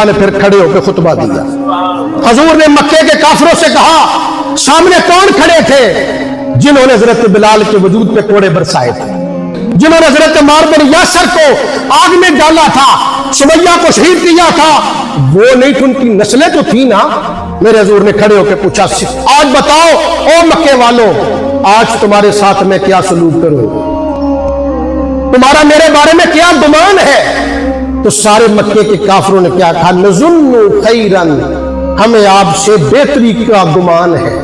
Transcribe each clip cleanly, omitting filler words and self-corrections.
نے پھر کھڑے ہو کے خطبہ دیا. حضور نے مکے کے کافروں سے کہا سامنے کون کھڑے تھے؟ جنہوں نے حضرت بلال کے وجود پہ کوڑے برسائے تھے، جنہوں نے حضرت عمار بن یاسر کو آگ میں ڈالا تھا، سمیہ کو شہید کیا تھا. وہ نہیں تھی، ان کی نسلیں تو تھی نا. میرے حضور نے کھڑے ہو کے پوچھا آج بتاؤ او مکے والوں، آج تمہارے ساتھ میں کیا سلوک کروں، تمہارا میرے بارے میں کیا گمان ہے؟ تو سارے مکے کے کافروں نے کیا کہا؟ نظن خیرن، ہمیں آپ سے بہتری کا گمان ہے،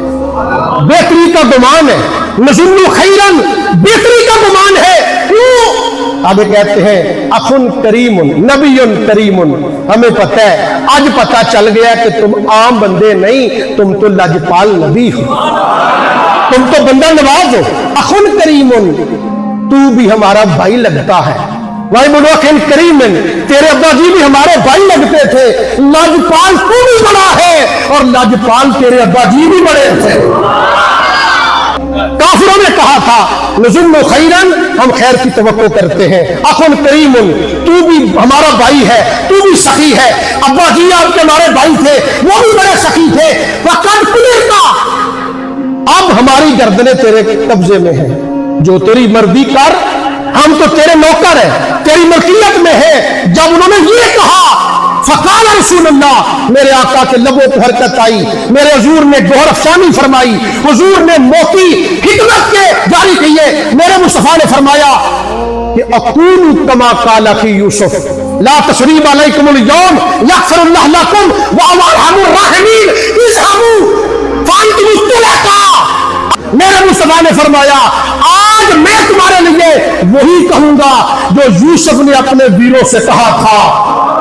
بہتری کا گمان ہے. نظن خیرن، بہتری کا گمان ہے. کیوں؟ آگے کہتے ہیں اخن کریم نبی کریم، ہمیں پتہ ہے، آج پتہ چل گیا کہ تم عام بندے نہیں، تم تو لجپال نبی ہو، تم تو بندہ نواز ہو. اخن کریم، تو بھی ہمارا بھائی لگتا ہے. بھائی بولو اخن کریم، تیرے ابا جی بھی ہمارے بھائی لگتے تھے. لجپال تو بھی بڑا ہے اور لجپال تیرے ابا جی بھی بڑے تھے. کافروں نے کہا تھا نظن خیرن، ہم خیر کی توقع کرتے ہیں. اخن کریم، تو بھی ہمارا بھائی ہے، تو بھی سخی ہے. ابا جی آپ کے ہمارے بھائی تھے، وہ بھی بڑے سخی تھے. وقد قدرتا، اب ہماری گردنیں تیرے قبضے میں ہیں، جو تیری مرضی کر، ہم تو تیرے نوکر ہیں، تیری ملکیت میں ہے. جب انہوں نے یہ کہا فقال رسول اللہ، میرے آقا کے لبوں پہ حرکت آئی، میرے حضور نے گوہر افشانی فرمائی، حضور نے موتی حکمت کے جاری کیے. میرے مصطفیٰ نے فرمایا کہ اقول کما قال فی یوسف لا تثریب علیکم اليوم یغفر اللہ لکم وهو ارحم الراحمین اذهبوا فانتم الطلقاء. میرے مصطفیٰ نے فرمایا آج میں تمہارے لیے وہی کہوں گا جو یوسف نے اپنے ویروں سے کہا تھا.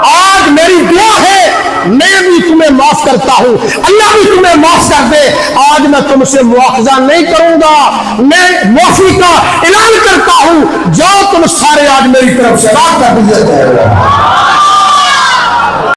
آج میری دعا ہے، میں بھی تمہیں معاف کرتا ہوں، اللہ بھی تمہیں معاف کر دے. آج میں تم سے مواخذہ نہیں کروں گا، میں معافی کا اعلان کرتا ہوں. جاؤ تم سارے آج میری طرف سے راہ کر دیجیے.